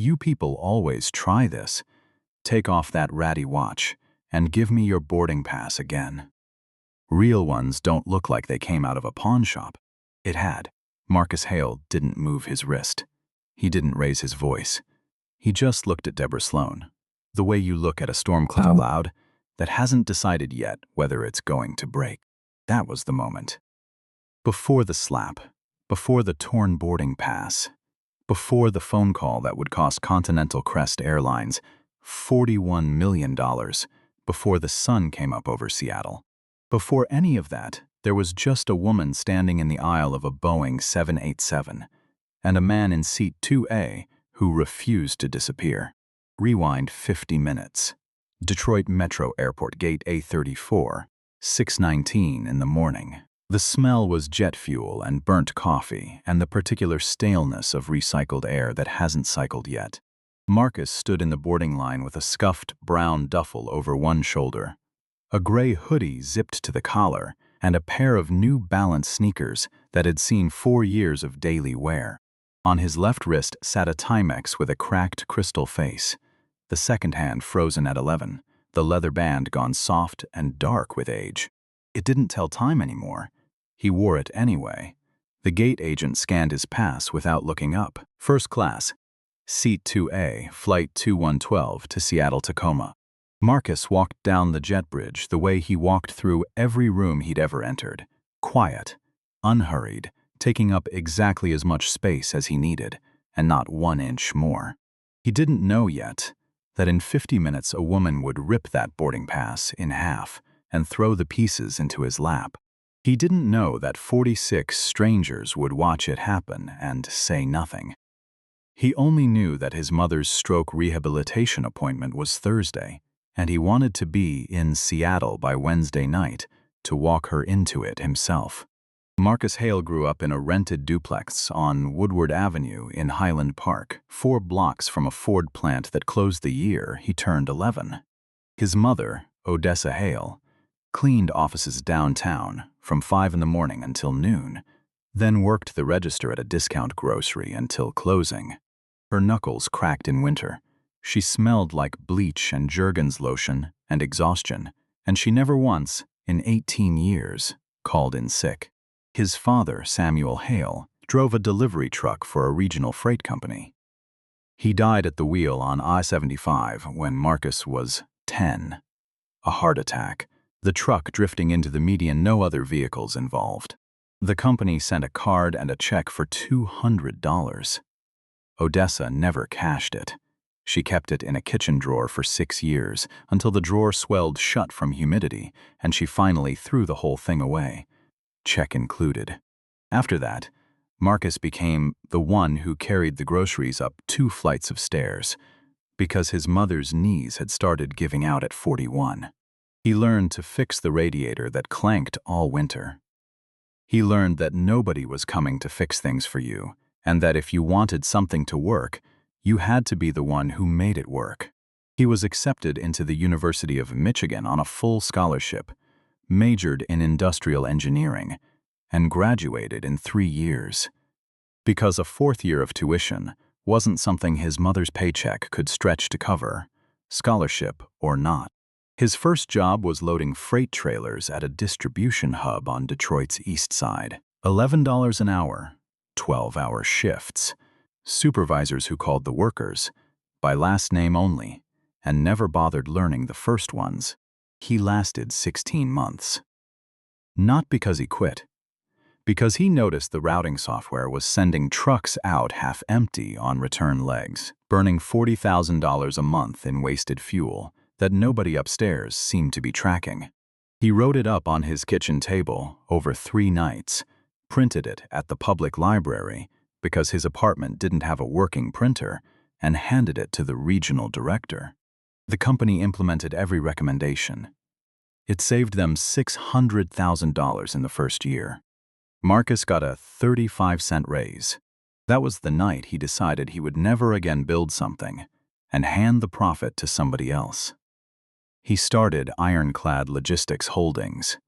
You people always try this. Take off that ratty watch and give me your boarding pass again. Real ones don't look like they came out of a pawn shop. It had. Marcus Hale didn't move his wrist. He didn't raise his voice. He just looked at Deborah Sloan, the way you look at a storm cloud that hasn't decided yet whether it's going to break. That was the moment. Before the slap, before the torn boarding pass, before the phone call that would cost Continental Crest Airlines $41 million, before the sun came up over Seattle. Before any of that, there was just a woman standing in the aisle of a Boeing 787 and a man in seat 2A who refused to disappear. Rewind 50 minutes. Detroit Metro Airport, Gate A34, 6:19 in the morning. The smell was jet fuel and burnt coffee and the particular staleness of recycled air that hasn't cycled yet. Marcus stood in the boarding line with a scuffed brown duffel over one shoulder, a gray hoodie zipped to the collar, and a pair of New Balance sneakers that had seen 4 years of daily wear. On his left wrist sat a Timex with a cracked crystal face, the second hand frozen at 11, the leather band gone soft and dark with age. It didn't tell time anymore. He wore it anyway. The gate agent scanned his pass without looking up. First class, Seat 2A, Flight 2112 to Seattle-Tacoma. Marcus walked down the jet bridge the way he walked through every room he'd ever entered. Quiet, unhurried, taking up exactly as much space as he needed, and not 1 inch more. He didn't know yet that in 50 minutes a woman would rip that boarding pass in half and throw the pieces into his lap. He didn't know that 46 strangers would watch it happen and say nothing. He only knew that his mother's stroke rehabilitation appointment was Thursday, and he wanted to be in Seattle by Wednesday night to walk her into it himself. Marcus Hale grew up in a rented duplex on Woodward Avenue in Highland Park, 4 blocks from a Ford plant that closed the year he turned 11. His mother, Odessa Hale, cleaned offices downtown from 5 in the morning until noon, then worked the register at a discount grocery until closing. Her knuckles cracked in winter. She smelled like bleach and Jergens lotion and exhaustion, and she never once, in 18 years, called in sick. His father, Samuel Hale, drove a delivery truck for a regional freight company. He died at the wheel on I-75 when Marcus was 10. A heart attack, the truck drifting into the median, no other vehicles involved. The company sent a card and a check for $200. Odessa never cashed it. She kept it in a kitchen drawer for 6 years until the drawer swelled shut from humidity and she finally threw the whole thing away, check included. After that, Marcus became the one who carried the groceries up 2 flights of stairs because his mother's knees had started giving out at 41. He learned to fix the radiator that clanked all winter. He learned that nobody was coming to fix things for you, and that if you wanted something to work, you had to be the one who made it work. He was accepted into the University of Michigan on a full scholarship, majored in industrial engineering, and graduated in 3 years. Because a 4th year of tuition wasn't something his mother's paycheck could stretch to cover, scholarship or not. His first job was loading freight trailers at a distribution hub on Detroit's east side. $11 an hour, 12-hour shifts. Supervisors who called the workers by last name only and never bothered learning the first ones. He lasted 16 months. Not because he quit. Because he noticed the routing software was sending trucks out half empty on return legs, burning $40,000 a month in wasted fuel that nobody upstairs seemed to be tracking. He wrote it up on his kitchen table over 3 nights, printed it at the public library because his apartment didn't have a working printer, and handed it to the regional director. The company implemented every recommendation. It saved them $600,000 in the first year. Marcus got a 35-cent raise. That was the night he decided he would never again build something and hand the profit to somebody else. He started Ironclad Logistics Holdings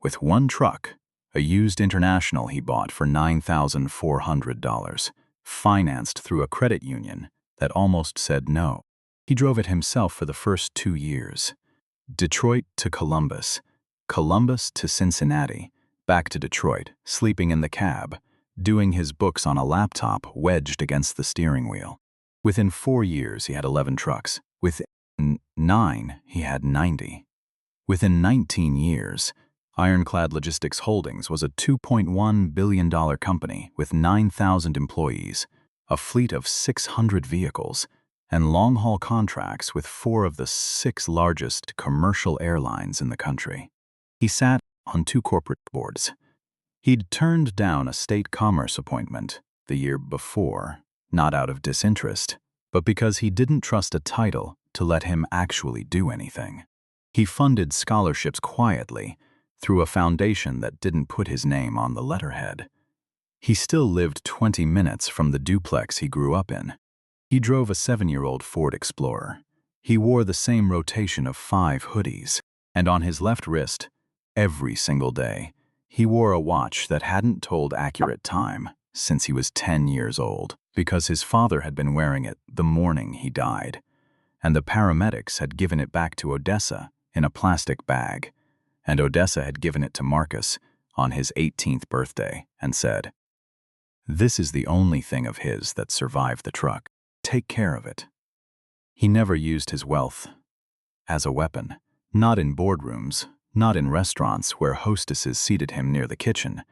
with 1 truck, a used International he bought for $9,400, financed through a credit union that almost said no. He drove it himself for the first 2 years. Detroit to Columbus, Columbus to Cincinnati, back to Detroit, sleeping in the cab, doing his books on a laptop wedged against the steering wheel. Within 4 years, he had 11 trucks. Within 9, he had 90. Within 19 years, Ironclad Logistics Holdings was a $2.1 billion company with 9,000 employees, a fleet of 600 vehicles, and long-haul contracts with 4 of the 6 largest commercial airlines in the country. He sat on 2 corporate boards. He'd turned down a state commerce appointment the year before, not out of disinterest, but because he didn't trust a title to let him actually do anything. He funded scholarships quietly through a foundation that didn't put his name on the letterhead. He still lived 20 minutes from the duplex he grew up in. He drove a 7-year-old Ford Explorer. He wore the same rotation of 5 hoodies, and on his left wrist, every single day, he wore a watch that hadn't told accurate time since he was 10 years old, because his father had been wearing it the morning he died, and the paramedics had given it back to Odessa in a plastic bag, and Odessa had given it to Marcus on his 18th birthday and said, "This is the only thing of his that survived the truck. Take care of it." He never used his wealth as a weapon, not in boardrooms, not in restaurants where hostesses seated him near the kitchen,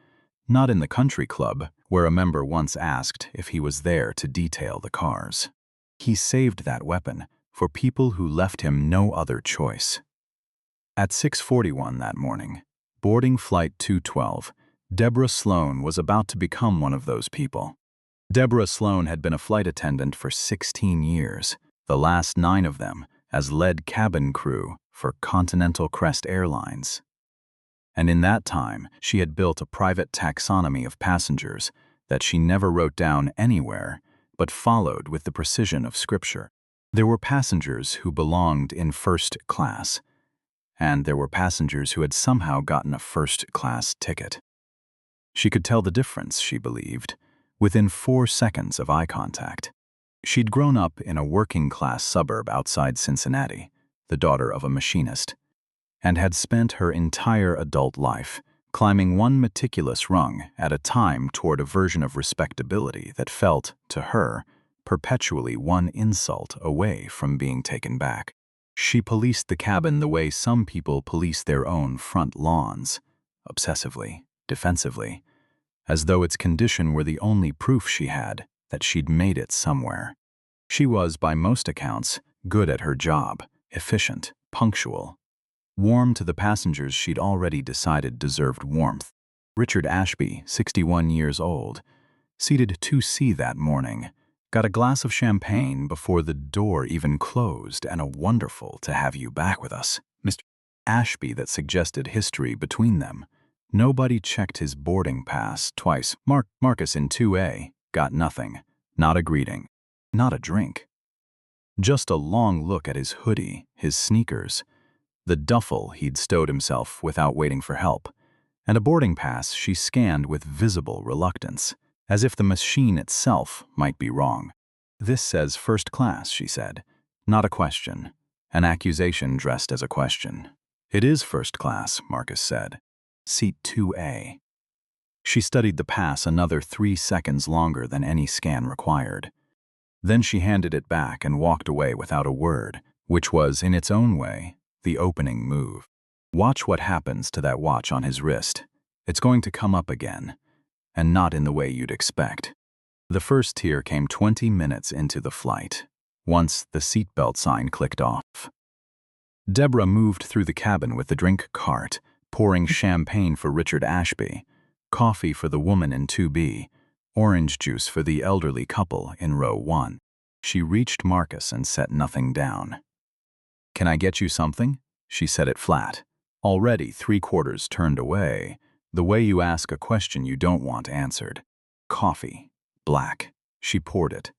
not in the country club where a member once asked if he was there to detail the cars. He saved that weapon for people who left him no other choice. At 6:41 that morning, boarding Flight 212, Deborah Sloan was about to become one of those people. Deborah Sloan had been a flight attendant for 16 years, the last 9 of them as lead cabin crew for Continental Crest Airlines. And in that time, she had built a private taxonomy of passengers that she never wrote down anywhere, but followed with the precision of scripture. There were passengers who belonged in first class, and there were passengers who had somehow gotten a first-class ticket. She could tell the difference, she believed, within 4 seconds of eye contact. She'd grown up in a working-class suburb outside Cincinnati, the daughter of a machinist, and had spent her entire adult life climbing one meticulous rung at a time toward a version of respectability that felt, to her, perpetually one insult away from being taken back. She policed the cabin the way some people police their own front lawns, obsessively, defensively, as though its condition were the only proof she had that she'd made it somewhere. She was, by most accounts, good at her job, efficient, punctual, warm to the passengers she'd already decided deserved warmth. Richard Ashby, 61 years old, seated 2C that morning, got a glass of champagne before the door even closed and a wonderful to have you back with us, Mr. Ashby that suggested history between them. Nobody checked his boarding pass twice. Marcus in 2A got nothing, not a greeting, not a drink. Just a long look at his hoodie, his sneakers, the duffel he'd stowed himself without waiting for help, and a boarding pass she scanned with visible reluctance, as if the machine itself might be wrong. "This says first class," she said. Not a question. An accusation dressed as a question. "It is first class," Marcus said. "Seat 2A. She studied the pass another 3 seconds longer than any scan required. Then she handed it back and walked away without a word, which was, in its own way, the opening move. Watch what happens to that watch on his wrist. It's going to come up again, and not in the way you'd expect. The first tear came 20 minutes into the flight, once the seatbelt sign clicked off. Deborah moved through the cabin with the drink cart, pouring champagne for Richard Ashby, coffee for the woman in 2B, orange juice for the elderly couple in row 1. She reached Marcus and set nothing down. "Can I get you something?" She said it flat, already 3/4 turned away, the way you ask a question you don't want answered. Coffee, black. She poured it,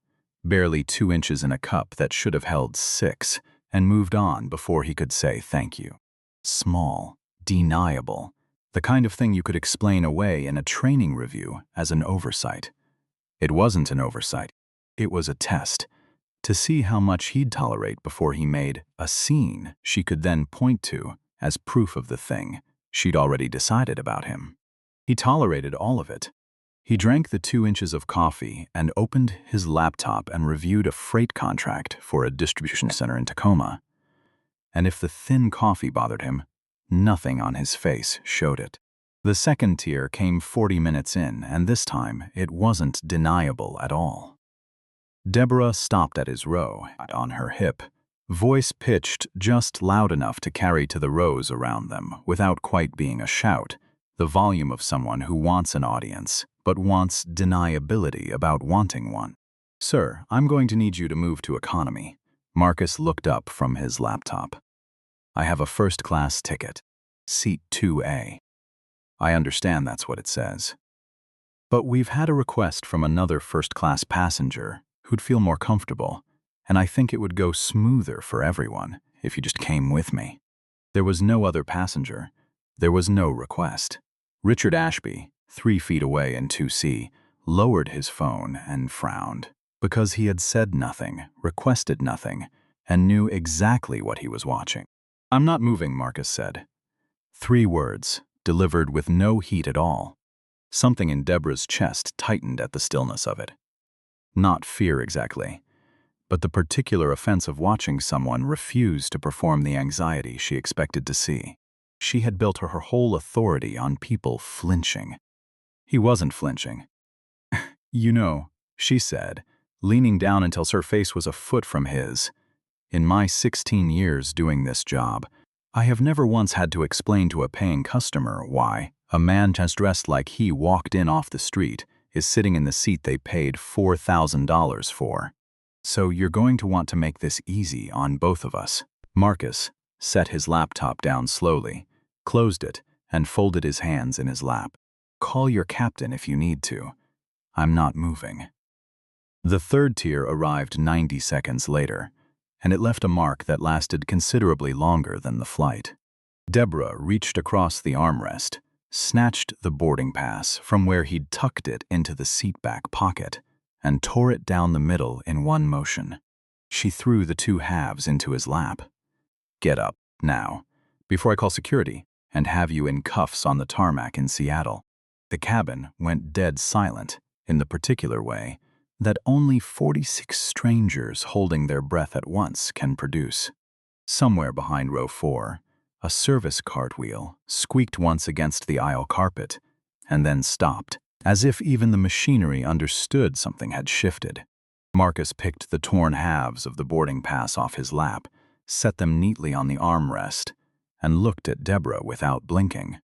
barely 2 inches in a cup that should have held 6, and moved on before he could say thank you. Small, deniable, the kind of thing you could explain away in a training review as an oversight. It wasn't an oversight. It was a test. to see how much he'd tolerate before he made a scene she could then point to as proof of the thing she'd already decided about him. He tolerated all of it. He drank the 2 inches of coffee and opened his laptop and reviewed a freight contract for a distribution center in Tacoma. And if the thin coffee bothered him, nothing on his face showed it. The second tier came 40 minutes in, and this time it wasn't deniable at all. Deborah stopped at his row, on her hip, voice pitched just loud enough to carry to the rows around them without quite being a shout, the volume of someone who wants an audience but wants deniability about wanting one. "Sir, I'm going to need you to move to economy." Marcus looked up from his laptop. "I have a first-class ticket. Seat 2A. I understand that's what it says. But we've had a request from another first-class passenger who'd feel more comfortable, and I think it would go smoother for everyone if you just came with me." There was no other passenger. There was no request. Richard Ashby, 3 feet away in 2C, lowered his phone and frowned, because he had said nothing, requested nothing, and knew exactly what he was watching. "I'm not moving," Marcus said. 3 words, delivered with no heat at all. Something in Deborah's chest tightened at the stillness of it. Not fear exactly, but the particular offense of watching someone refuse to perform the anxiety she expected to see. She had built her whole authority on people flinching. He wasn't flinching. "You know," she said, leaning down until her face was a foot from his, "in my 16 years doing this job, I have never once had to explain to a paying customer why a man just dressed like he walked in off the street is sitting in the seat they paid $4,000 for. So you're going to want to make this easy on both of us." Marcus set his laptop down slowly, closed it, and folded his hands in his lap. "Call your captain if you need to. I'm not moving." The third tier arrived 90 seconds later, and it left a mark that lasted considerably longer than the flight. Deborah reached across the armrest, snatched the boarding pass from where he'd tucked it into the seatback pocket, and tore it down the middle in one motion. She threw the 2 halves into his lap. "Get up, now, before I call security and have you in cuffs on the tarmac in Seattle." The cabin went dead silent in the particular way that only 46 strangers holding their breath at once can produce. Somewhere behind row 4, a service cartwheel squeaked once against the aisle carpet and then stopped, as if even the machinery understood something had shifted. Marcus picked the torn halves of the boarding pass off his lap, set them neatly on the armrest, and looked at Deborah without blinking.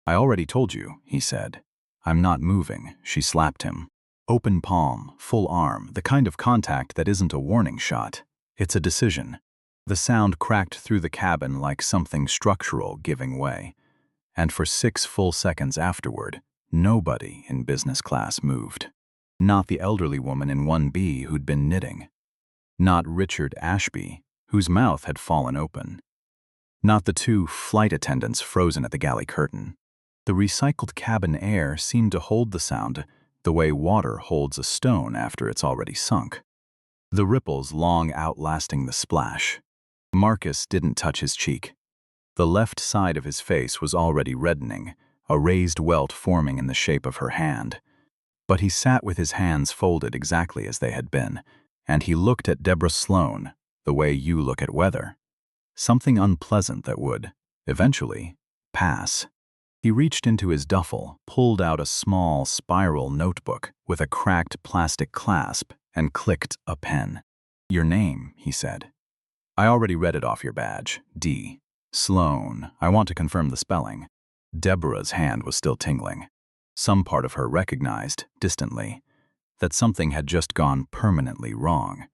"I already told you," he said. "I'm not moving." She slapped him. Open palm, full arm, the kind of contact that isn't a warning shot. It's a decision. The sound cracked through the cabin like something structural giving way, and for 6 full seconds afterward, nobody in business class moved. Not the elderly woman in 1B who'd been knitting. Not Richard Ashby, whose mouth had fallen open. Not the 2 flight attendants frozen at the galley curtain. The recycled cabin air seemed to hold the sound the way water holds a stone after it's already sunk. The ripples long outlasting the splash. Marcus didn't touch his cheek. The left side of his face was already reddening, a raised welt forming in the shape of her hand. But he sat with his hands folded exactly as they had been, and he looked at Deborah Sloan the way you look at weather. Something unpleasant that would, eventually, pass. He reached into his duffel, pulled out a small spiral notebook with a cracked plastic clasp, and clicked a pen. "Your name," he said. "I already read it off your badge. D. Sloan. I want to confirm the spelling." Deborah's hand was still tingling. Some part of her recognized, distantly, that something had just gone permanently wrong.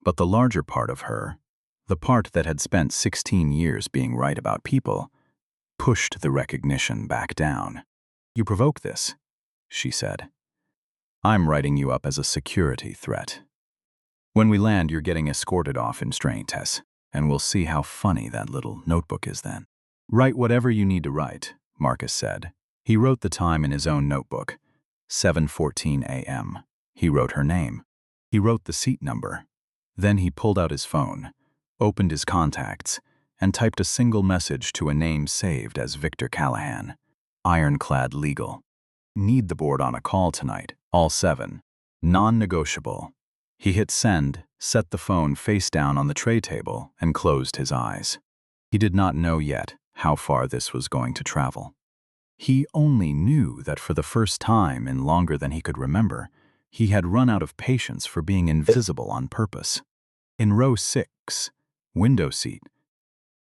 But the larger part of her, the part that had spent 16 years being right about people, pushed the recognition back down. "You provoke this," she said. "I'm writing you up as a security threat. When we land, you're getting escorted off in strain tests, and we'll see how funny that little notebook is then." "Write whatever you need to write," Marcus said. He wrote the time in his own notebook. 7:14 a.m. He wrote her name. He wrote the seat number. Then he pulled out his phone, opened his contacts, and typed a single message to a name saved as Victor Callahan. Ironclad legal. Need the board on a call tonight, all 7. Non-negotiable. He hit send, set the phone face down on the tray table, and closed his eyes. He did not know yet how far this was going to travel. He only knew that for the first time in longer than he could remember, he had run out of patience for being invisible on purpose. In row 6, window seat,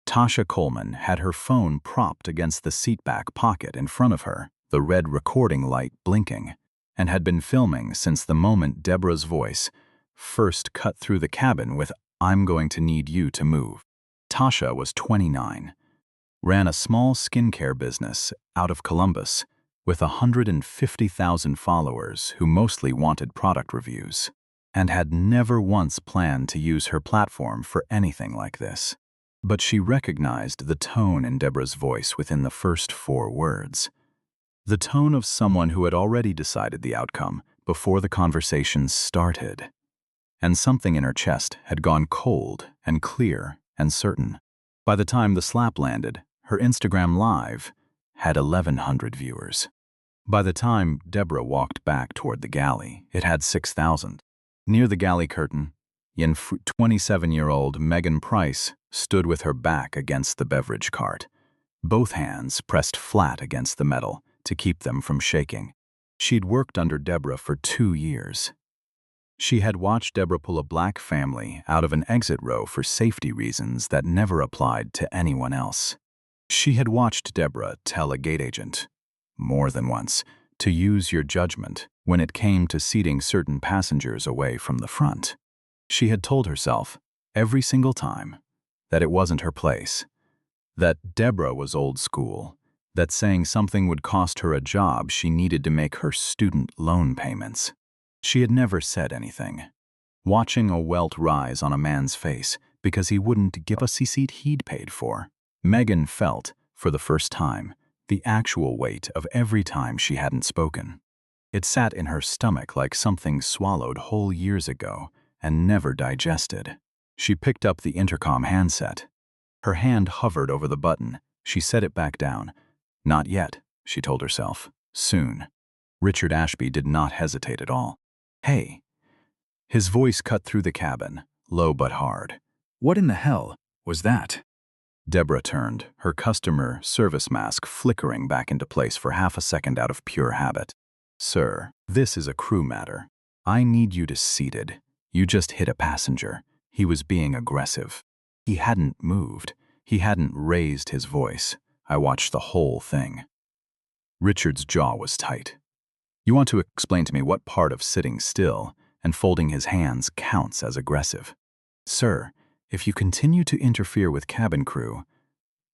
Tasha Coleman had her phone propped against the seatback pocket in front of her, the red recording light blinking, and had been filming since the moment Deborah's voice first cut through the cabin with, "I'm going to need you to move." Tasha was 29, ran a small skincare business out of Columbus with 150,000 followers who mostly wanted product reviews, and had never once planned to use her platform for anything like this. But she recognized the tone in Deborah's voice within the first 4 words. The tone of someone who had already decided the outcome before the conversation started. And something in her chest had gone cold and clear and certain. By the time the slap landed, her Instagram Live had 1,100 viewers. By the time Deborah walked back toward the galley, it had 6,000. Near the galley curtain, 27-year-old Megan Price stood with her back against the beverage cart, both hands pressed flat against the metal to keep them from shaking. She'd worked under Deborah for 2 years. She had watched Deborah pull a black family out of an exit row for safety reasons that never applied to anyone else. She had watched Deborah tell a gate agent, more than once, to use your judgment when it came to seating certain passengers away from the front. She had told herself, every single time, that it wasn't her place, that Deborah was old school, that saying something would cost her a job she needed to make her student loan payments. She had never said anything. Watching a welt rise on a man's face because he wouldn't give us a seat he'd paid for, Megan felt, for the first time, the actual weight of every time she hadn't spoken. It sat in her stomach like something swallowed whole years ago and never digested. She picked up the intercom handset. Her hand hovered over the button. She set it back down. Not yet, she told herself. Soon. Richard Ashby did not hesitate at all. Hey. His voice cut through the cabin, low but hard. What in the hell was that? Deborah turned, her customer service mask flickering back into place for half a second out of pure habit. Sir, this is a crew matter. I need you to seated. You just hit a passenger. He was being aggressive. He hadn't moved. He hadn't raised his voice. I watched the whole thing. Richard's jaw was tight. You want to explain to me what part of sitting still and folding his hands counts as aggressive? Sir, if you continue to interfere with cabin crew,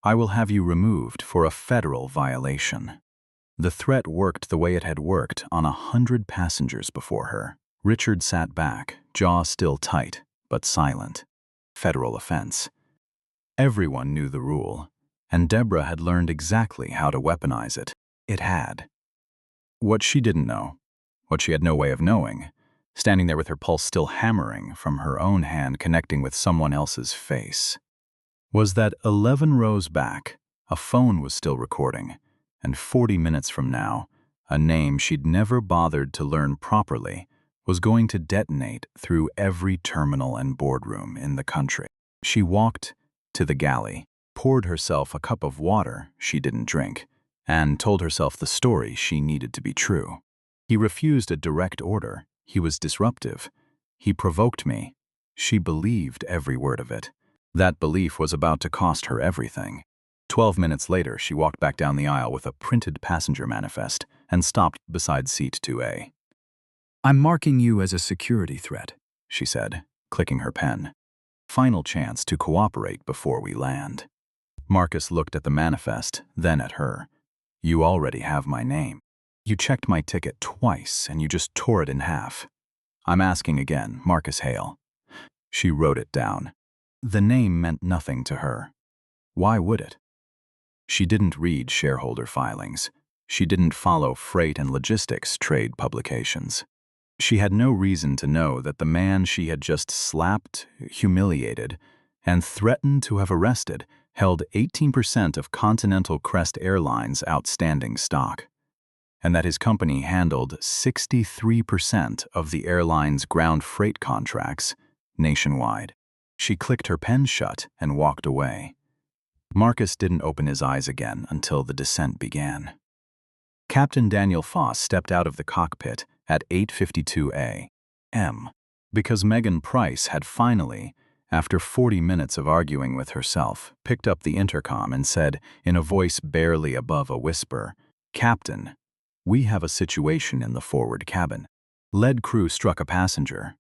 I will have you removed for a federal violation. The threat worked the way it had worked on 100 passengers before her. Richard sat back, jaw still tight, but silent. Federal offense. Everyone knew the rule, and Deborah had learned exactly how to weaponize it. It had. What she didn't know, what she had no way of knowing, standing there with her pulse still hammering from her own hand connecting with someone else's face, was that 11 rows back, a phone was still recording, and 40 minutes from now, a name she'd never bothered to learn properly was going to detonate through every terminal and boardroom in the country. She walked to the galley, poured herself a cup of water she didn't drink, and told herself the story she needed to be true. He refused a direct order. He was disruptive. He provoked me. She believed every word of it. That belief was about to cost her everything. 12 minutes later, she walked back down the aisle with a printed passenger manifest and stopped beside seat 2A. I'm marking you as a security threat, she said, clicking her pen. Final chance to cooperate before we land. Marcus looked at the manifest, then at her. You already have my name. You checked my ticket twice and you just tore it in half. I'm asking again, Marcus Hale. She wrote it down. The name meant nothing to her. Why would it? She didn't read shareholder filings. She didn't follow freight and logistics trade publications. She had no reason to know that the man she had just slapped, humiliated, and threatened to have arrested held 18% of Continental Crest Airlines' outstanding stock, and that his company handled 63% of the airline's ground freight contracts nationwide. She clicked her pen shut and walked away. Marcus didn't open his eyes again until the descent began. Captain Daniel Foss stepped out of the cockpit at 8:52 a.m. because Megan Price had finally, after 40 minutes of arguing with herself, picked up the intercom and said, in a voice barely above a whisper, "Captain, we have a situation in the forward cabin." Lead crew struck a passenger.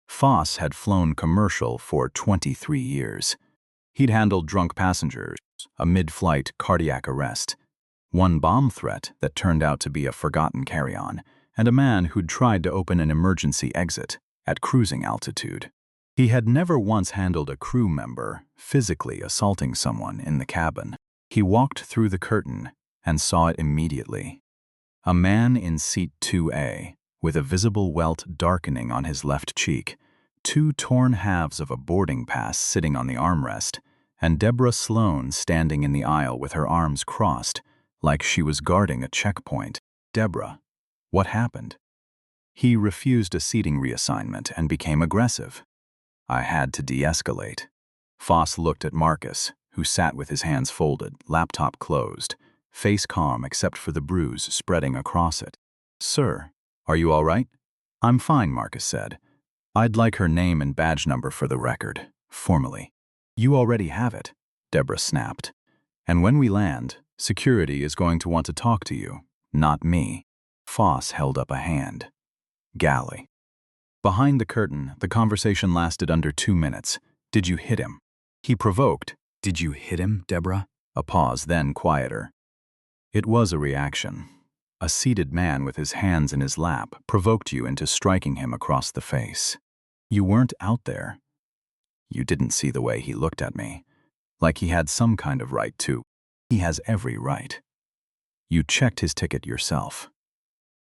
Foss had flown commercial for 23 years. He'd handled drunk passengers, a mid-flight cardiac arrest, one bomb threat that turned out to be a forgotten carry-on, and a man who'd tried to open an emergency exit at cruising altitude. He had never once handled a crew member physically assaulting someone in the cabin. He walked through the curtain and saw it immediately. A man in seat 2A, with a visible welt darkening on his left cheek, two torn halves of a boarding pass sitting on the armrest, and Deborah Sloan standing in the aisle with her arms crossed, like she was guarding a checkpoint. "Deborah, what happened?" He refused a seating reassignment and became aggressive. "I had to de-escalate." Foss looked at Marcus, who sat with his hands folded, laptop closed, face calm except for the bruise spreading across it. "Sir, are you all right?" "I'm fine," Marcus said. "I'd like her name and badge number for the record, formally." "You already have it," Deborah snapped. "And when we land, security is going to want to talk to you, not me." Foss held up a hand. "Galley." Behind the curtain, the conversation lasted under 2 minutes. "Did you hit him?" He provoked. "Did you hit him, Deborah?" A pause, then quieter. It was a reaction. A seated man with his hands in his lap provoked you into striking him across the face. You weren't out there. You didn't see the way he looked at me. Like he had some kind of right to. He has every right. You checked his ticket yourself.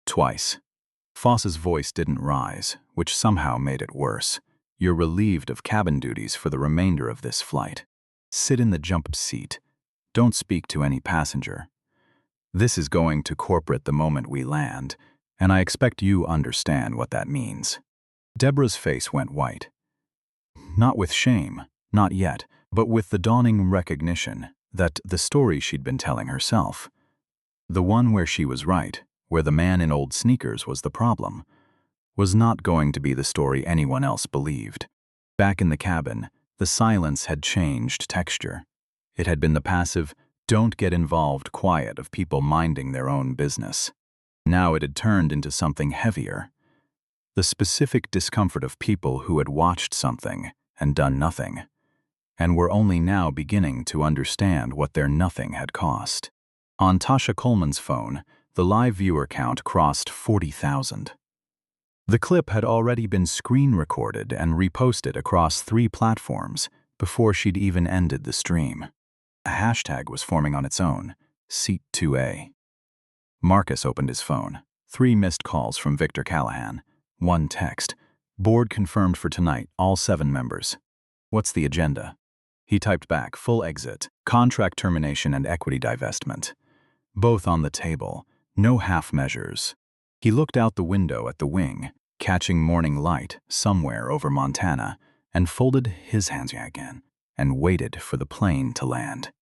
Twice. Foss's voice didn't rise, which somehow made it worse. You're relieved of cabin duties for the remainder of this flight. Sit in the jump seat. Don't speak to any passenger. This is going to corporate the moment we land, and I expect you understand what that means." Deborah's face went white. Not with shame, not yet, but with the dawning recognition that the story she'd been telling herself, the one where she was right, where the man in old sneakers was the problem, was not going to be the story anyone else believed. Back in the cabin, the silence had changed texture. It had been the passive, don't get involved quiet of people minding their own business. Now it had turned into something heavier. The specific discomfort of people who had watched something and done nothing, and were only now beginning to understand what their nothing had cost. On Tasha Coleman's phone, the live viewer count crossed 40,000. The clip had already been screen recorded and reposted across 3 platforms before she'd even ended the stream. A hashtag was forming on its own, Seat 2A. Marcus opened his phone. 3 missed calls from Victor Callahan. 1 text. "Board confirmed for tonight, all 7 members. What's the agenda?" He typed back, "Full exit, contract termination and equity divestment. Both on the table, no half measures." He looked out the window at the wing, catching morning light somewhere over Montana, and folded his hands again and waited for the plane to land.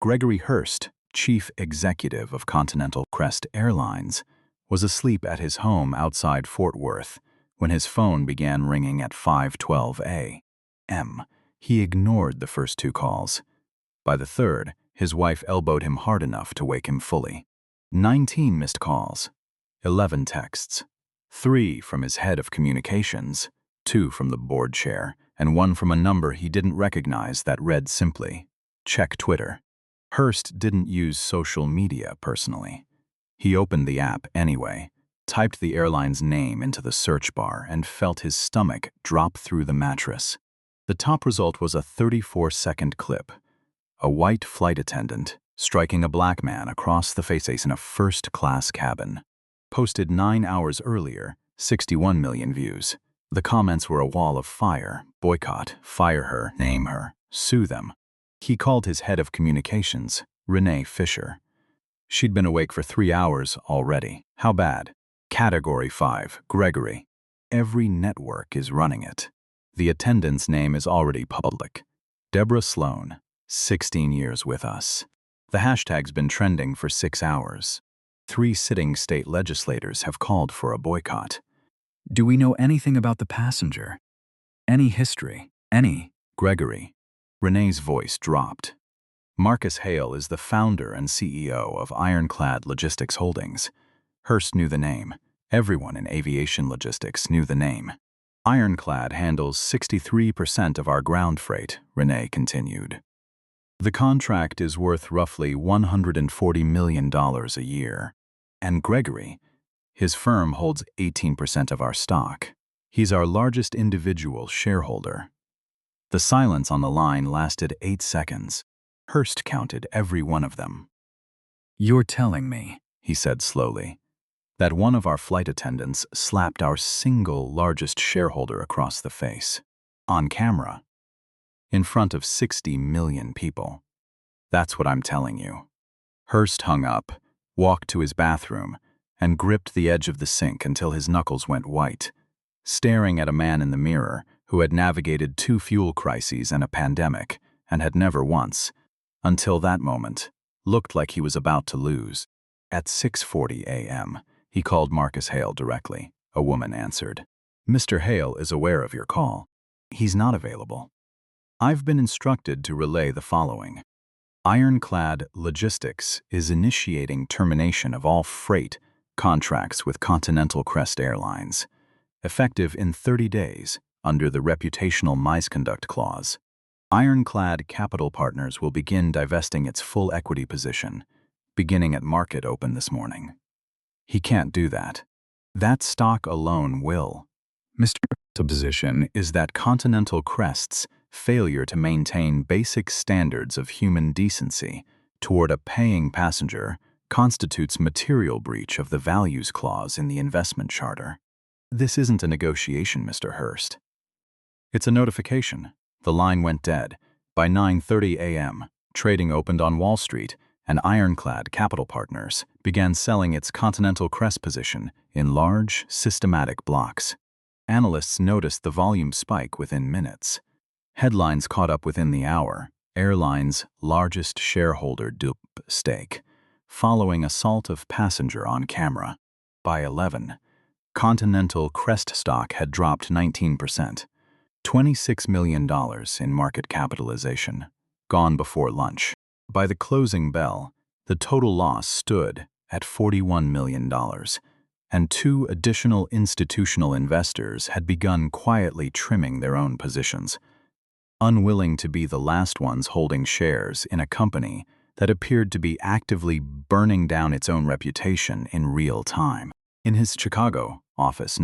Gregory Hurst, chief executive of Continental Crest Airlines, was asleep at his home outside Fort Worth when his phone began ringing at 5:12 a.m. He ignored the first 2 calls. By the third, his wife elbowed him hard enough to wake him fully. 19 missed calls, 11 texts, 3 from his head of communications, 2 from the board chair, and 1 from a number he didn't recognize that read simply, "Check Twitter." Hurst didn't use social media personally. He opened the app anyway, typed the airline's name into the search bar, and felt his stomach drop through the mattress. The top result was a 34-second clip. A white flight attendant striking a black man across the face in a first-class cabin. Posted 9 hours earlier, 61 million views. The comments were a wall of fire: boycott, fire her, name her, sue them. He called his head of communications, Renee Fisher. She'd been awake for 3 hours already. How bad? Category 5, Gregory. Every network is running it. The attendant's name is already public. Deborah Sloan, 16 years with us. The hashtag's been trending for 6 hours. 3 sitting state legislators have called for a boycott. Do we know anything about the passenger? Any history? Any? Gregory. Renee's voice dropped. Marcus Hale is the founder and CEO of Ironclad Logistics Holdings. Hearst knew the name. Everyone in aviation logistics knew the name. Ironclad handles 63% of our ground freight, Renee continued. The contract is worth roughly $140 million a year. And Gregory, his firm holds 18% of our stock. He's our largest individual shareholder. The silence on the line lasted 8 seconds. Hearst counted every one of them. You're telling me, he said slowly, that one of our flight attendants slapped our single largest shareholder across the face, on camera, in front of 60 million people. That's what I'm telling you. Hearst hung up, walked to his bathroom, and gripped the edge of the sink until his knuckles went white, staring at a man in the mirror who had navigated 2 fuel crises and a pandemic and had never once, until that moment, looked like he was about to lose. At 6:40 a.m., he called Marcus Hale directly. A woman answered. Mr. Hale is aware of your call. He's not available. I've been instructed to relay the following. Ironclad Logistics is initiating termination of all freight contracts with Continental Crest Airlines, effective in 30 days under the reputational misconduct clause. Ironclad Capital Partners will begin divesting its full equity position, beginning at market open this morning. He can't do that. That stock alone will. Mr. Position is that Continental Crest's failure to maintain basic standards of human decency toward a paying passenger constitutes material breach of the values clause in the investment charter. This isn't a negotiation, Mr. Hearst. It's a notification. The line went dead. By 9:30 a.m., trading opened on Wall Street, and Ironclad Capital Partners began selling its Continental Crest position in large, systematic blocks. Analysts noticed the volume spike within minutes. Headlines caught up within the hour. Airline's largest shareholder dupe stake, following assault of passenger on camera. By 11, Continental Crest stock had dropped 19%, $26 million in market capitalization, gone before lunch. By the closing bell, the total loss stood at $41 million, and 2 additional institutional investors had begun quietly trimming their own positions, unwilling to be the last ones holding shares in a company that appeared to be actively burning down its own reputation in real time. In his Chicago office,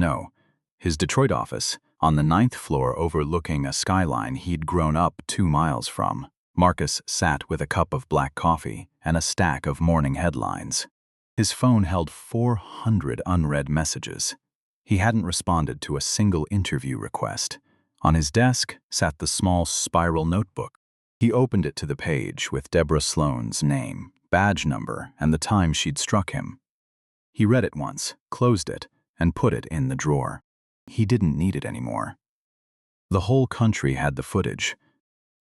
his Detroit office, on the 9th floor overlooking a skyline he'd grown up 2 miles from, Marcus sat with a cup of black coffee and a stack of morning headlines. His phone held 400 unread messages. He hadn't responded to a single interview request. On his desk sat the small spiral notebook. He opened it to the page with Deborah Sloan's name, badge number, and the time she'd struck him. He read it once, closed it, and put it in the drawer. He didn't need it anymore. The whole country had the footage.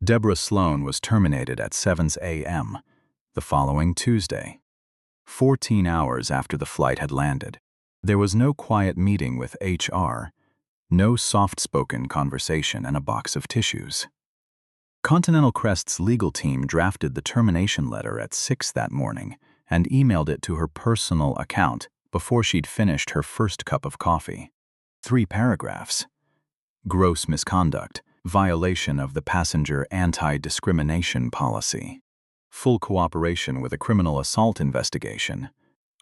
Deborah Sloan was terminated at 7 a.m. the following Tuesday, 14 hours after the flight had landed. There was no quiet meeting with HR, no soft-spoken conversation and a box of tissues. Continental Crest's legal team drafted the termination letter at 6 that morning and emailed it to her personal account before she'd finished her first cup of coffee. 3 paragraphs. Gross misconduct, violation of the passenger anti-discrimination policy, full cooperation with a criminal assault investigation,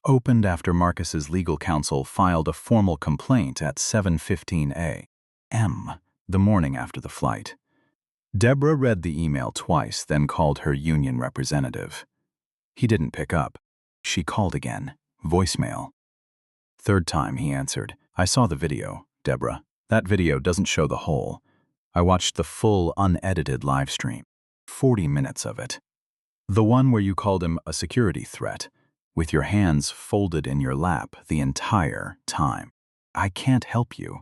opened after Marcus's legal counsel filed a formal complaint at 7:15 a.m. the morning after the flight. Deborah read the email twice, then called her union representative. He didn't pick up. She called again. Voicemail. 3rd time he answered, I saw the video, Deborah. That video doesn't show the whole. I watched the full, unedited live stream. 40 minutes of it. The one where you called him a security threat, with your hands folded in your lap the entire time. I can't help you.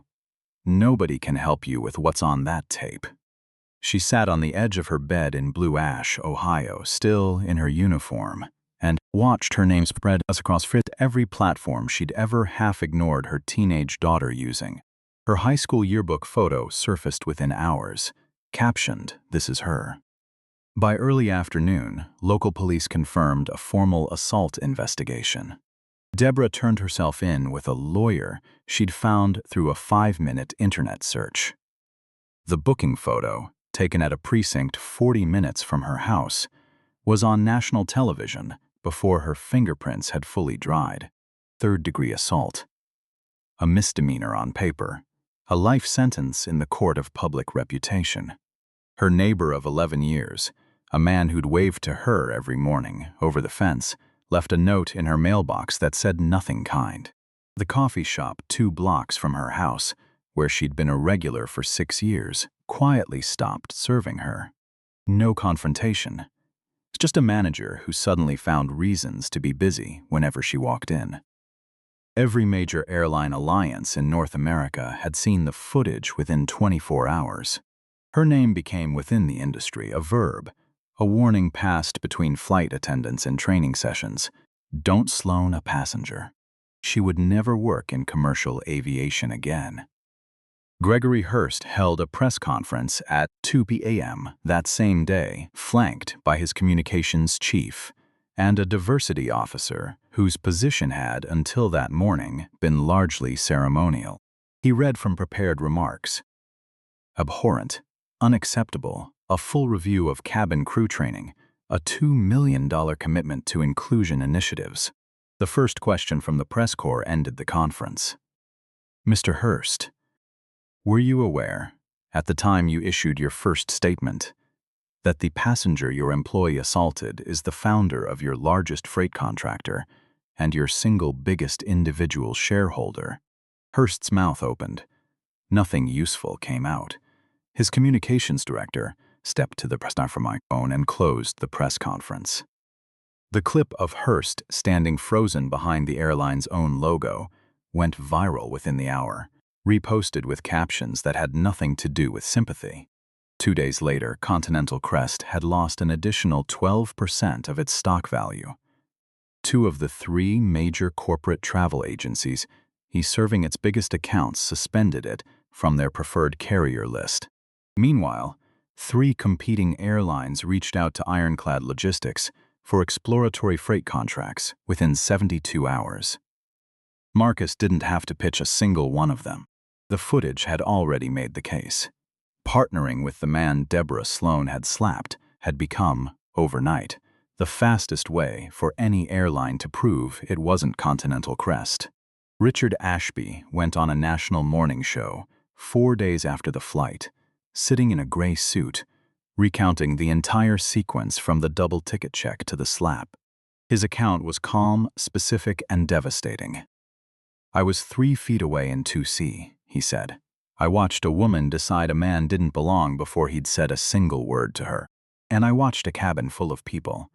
Nobody can help you with what's on that tape. She sat on the edge of her bed in Blue Ash, Ohio, still in her uniform, and watched her name spread across every platform she'd ever half ignored her teenage daughter using. Her high school yearbook photo surfaced within hours, captioned, "This is her." By early afternoon, local police confirmed a formal assault investigation. Deborah turned herself in with a lawyer she'd found through a 5-minute internet search. The booking photo, taken at a precinct 40 minutes from her house, was on national television before her fingerprints had fully dried. Third-degree assault. A misdemeanor on paper, a life sentence in the court of public reputation. Her neighbor of 11 years, a man who'd waved to her every morning over the fence, left a note in her mailbox that said nothing kind. The coffee shop 2 blocks from her house, where she'd been a regular for 6 years, quietly stopped serving her. No confrontation. Just a manager who suddenly found reasons to be busy whenever she walked in. Every major airline alliance in North America had seen the footage within 24 hours. Her name became within the industry a verb, a warning passed between flight attendants in training sessions. Don't sloan a passenger. She would never work in commercial aviation again. Gregory Hurst held a press conference at 2 p.m. that same day, flanked by his communications chief and a diversity officer whose position had, until that morning, been largely ceremonial. He read from prepared remarks. Abhorrent, unacceptable, a full review of cabin crew training, a $2 million commitment to inclusion initiatives. The first question from the press corps ended the conference. Mr. Hurst, were you aware, at the time you issued your first statement, that the passenger your employee assaulted is the founder of your largest freight contractor and your single biggest individual shareholder? Hurst's mouth opened. Nothing useful came out. His communications director stepped to the press microphone and closed the press conference. The clip of Hurst standing frozen behind the airline's own logo went viral within the hour, reposted with captions that had nothing to do with sympathy. 2 days later, Continental Crest had lost an additional 12% of its stock value. 2 of the 3 major corporate travel agencies serving its biggest accounts suspended it from their preferred carrier list. Meanwhile, 3 competing airlines reached out to Ironclad Logistics for exploratory freight contracts within 72 hours. Marcus didn't have to pitch a single one of them. The footage had already made the case. Partnering with the man Deborah Sloan had slapped had become, overnight, the fastest way for any airline to prove it wasn't Continental Crest. Richard Ashby went on a national morning show 4 days after the flight, sitting in a gray suit, recounting the entire sequence from the double ticket check to the slap. His account was calm, specific, and devastating. I was 3 feet away in 2C, he said. I watched a woman decide a man didn't belong before he'd said a single word to her. And I watched a cabin full of people,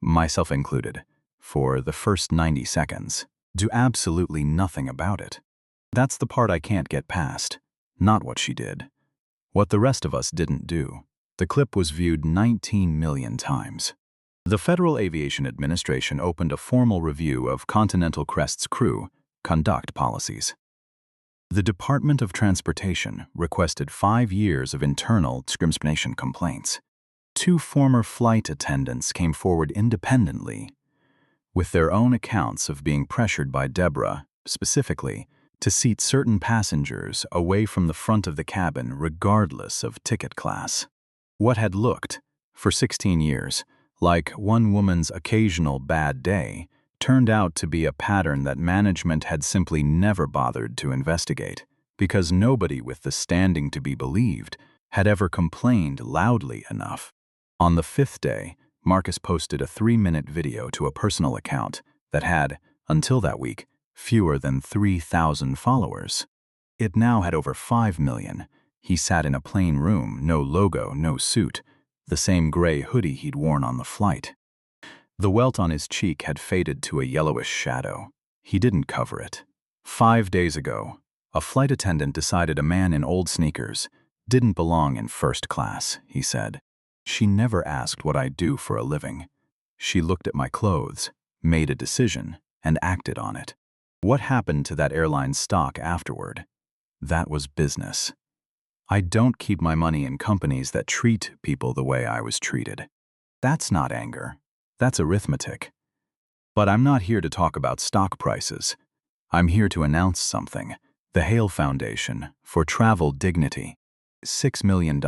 myself included, for the first 90 seconds, do absolutely nothing about it. That's the part I can't get past, not what she did. What the rest of us didn't do. The clip was viewed 19 million times. The Federal Aviation Administration opened a formal review of Continental Crest's crew conduct policies. The Department of Transportation requested 5 years of internal discrimination complaints. 2 former flight attendants came forward independently with their own accounts of being pressured by Deborah, specifically, to seat certain passengers away from the front of the cabin regardless of ticket class. What had looked, for 16 years, like one woman's occasional bad day turned out to be a pattern that management had simply never bothered to investigate, because nobody with the standing to be believed had ever complained loudly enough. On the 5th day, Marcus posted a 3-minute video to a personal account that had, until that week, fewer than 3,000 followers. It now had over 5 million. He sat in a plain room, no logo, no suit, the same gray hoodie he'd worn on the flight. The welt on his cheek had faded to a yellowish shadow. He didn't cover it. 5 days ago, a flight attendant decided a man in old sneakers didn't belong in first class, he said. She never asked what I do for a living. She looked at my clothes, made a decision, and acted on it. What happened to that airline stock afterward? That was business. I don't keep my money in companies that treat people the way I was treated. That's not anger. That's arithmetic. But I'm not here to talk about stock prices. I'm here to announce something. The Hale Foundation for Travel Dignity. $6 million,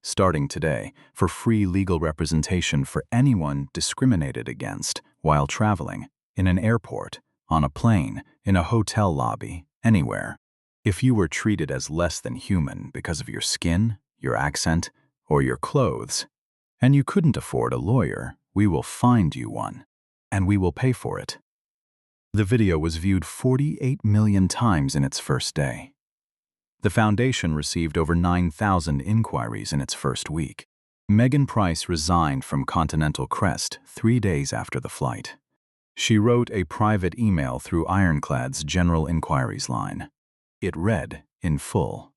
starting today, for free legal representation for anyone discriminated against while traveling, in an airport, on a plane, in a hotel lobby, anywhere. If you were treated as less than human because of your skin, your accent, or your clothes, and you couldn't afford a lawyer, we will find you one, and we will pay for it. The video was viewed 48 million times in its first day. The foundation received over 9,000 inquiries in its first week. Megan Price resigned from Continental Crest 3 days after the flight. She wrote a private email through Ironclad's General Inquiries line. It read, in full,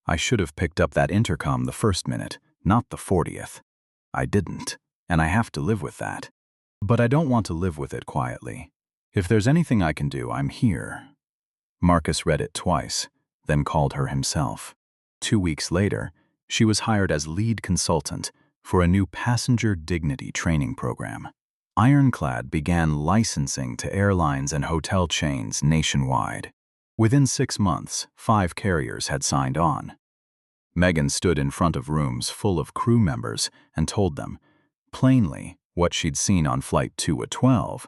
"I should have picked up that intercom the first minute, not the 40th. I didn't, and I have to live with that. But I don't want to live with it quietly. If there's anything I can do, I'm here." Marcus read it twice, then called her himself. 2 weeks later, she was hired as lead consultant for a new passenger dignity training program. Ironclad began licensing to airlines and hotel chains nationwide. Within 6 months, 5 carriers had signed on. Megan stood in front of rooms full of crew members and told them, plainly, what she'd seen on Flight 212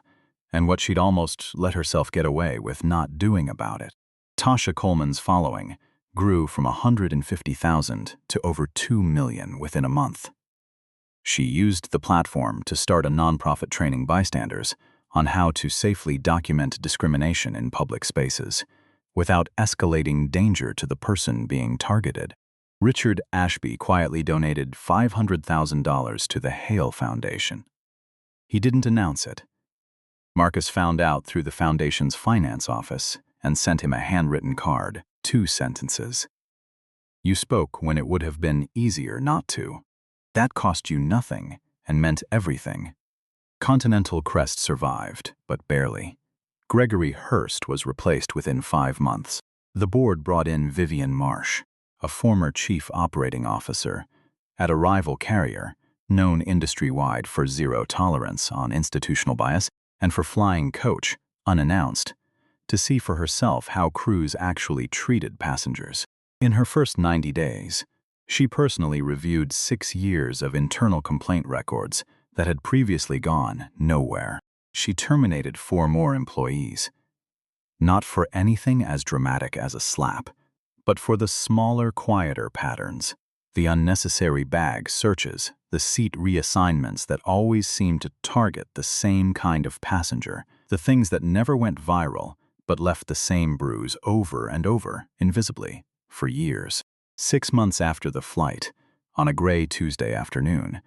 and what she'd almost let herself get away with not doing about it. Tasha Coleman's following grew from 150,000 to over 2 million within a month. She used the platform to start a nonprofit training bystanders on how to safely document discrimination in public spaces without escalating danger to the person being targeted. Richard Ashby quietly donated $500,000 to the Hale Foundation. He didn't announce it. Marcus found out through the foundation's finance office and sent him a handwritten card, 2 sentences. "You spoke when it would have been easier not to. That cost you nothing and meant everything." Continental Crest survived, but barely. Gregory Hurst was replaced within 5 months. The board brought in Vivian Marsh, a former chief operating officer at a rival carrier, known industry-wide for zero tolerance on institutional bias and for flying coach, unannounced, to see for herself how crews actually treated passengers. In her first 90 days, she personally reviewed 6 years of internal complaint records that had previously gone nowhere. She terminated 4 more employees, not for anything as dramatic as a slap, but for the smaller, quieter patterns, the unnecessary bag searches, the seat reassignments that always seemed to target the same kind of passenger, the things that never went viral but left the same bruise over and over, invisibly, for years. 6 months after the flight, on a gray Tuesday afternoon,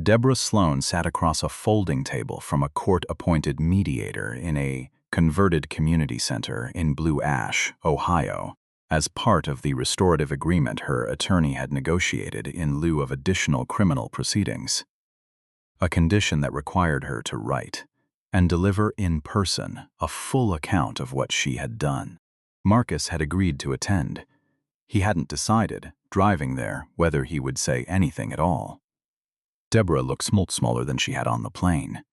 Deborah Sloan sat across a folding table from a court-appointed mediator in a converted community center in Blue Ash, Ohio, as part of the restorative agreement her attorney had negotiated in lieu of additional criminal proceedings. A condition that required her to write and deliver in person a full account of what she had done. Marcus had agreed to attend. He hadn't decided, driving there, whether he would say anything at all. Deborah looked smaller than she had on the plane.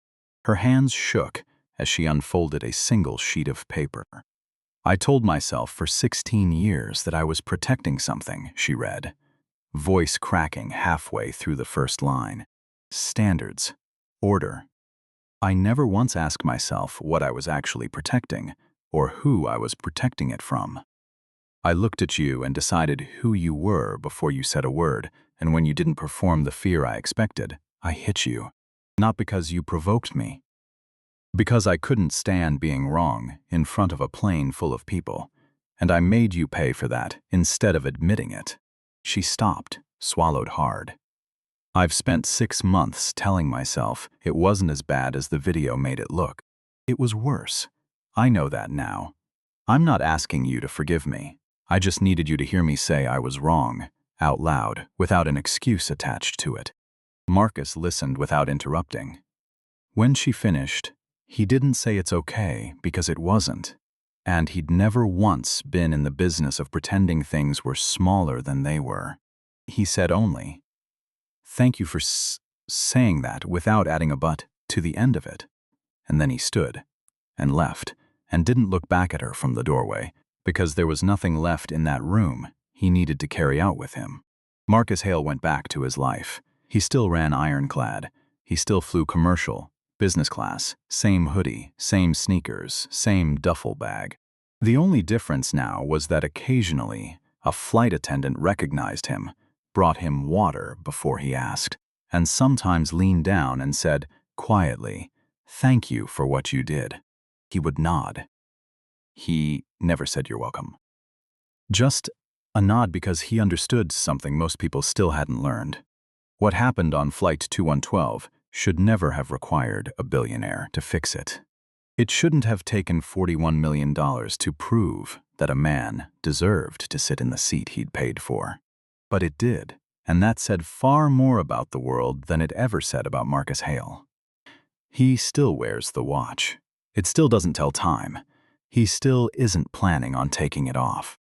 Her hands shook as she unfolded a single sheet of paper. "I told myself for 16 years that I was protecting something," she read, voice cracking halfway through the first line. "Standards. Order. I never once asked myself what I was actually protecting or who I was protecting it from. I looked at you and decided who you were before you said a word, and when you didn't perform the fear I expected, I hit you. Not because you provoked me, Because I couldn't stand being wrong in front of a plane full of people, and I made you pay for that instead of admitting it." She stopped, swallowed hard. "I've spent 6 months telling myself it wasn't as bad as the video made it look. It was worse. I know that now. I'm not asking you to forgive me. I just needed you to hear me say I was wrong, out loud, without an excuse attached to it." Marcus listened without interrupting. When she finished, he didn't say it's okay because it wasn't, and he'd never once been in the business of pretending things were smaller than they were. He said only, "Thank you for saying that," without adding a but to the end of it. And then he stood and left and didn't look back at her from the doorway because there was nothing left in that room he needed to carry out with him. Marcus Hale went back to his life. He still ran ironclad. He still flew commercial, business class, same hoodie, same sneakers, same duffel bag. The only difference now was that occasionally a flight attendant recognized him, brought him water before he asked, and sometimes leaned down and said, quietly, "Thank you for what you did." He would nod. He never said "you're welcome." Just a nod, because he understood something most people still hadn't learned. What happened on Flight 2112 should never have required a billionaire to fix it. It shouldn't have taken $41 million to prove that a man deserved to sit in the seat he'd paid for. But it did, and that said far more about the world than it ever said about Marcus Hale. He still wears the watch. It still doesn't tell time. He still isn't planning on taking it off.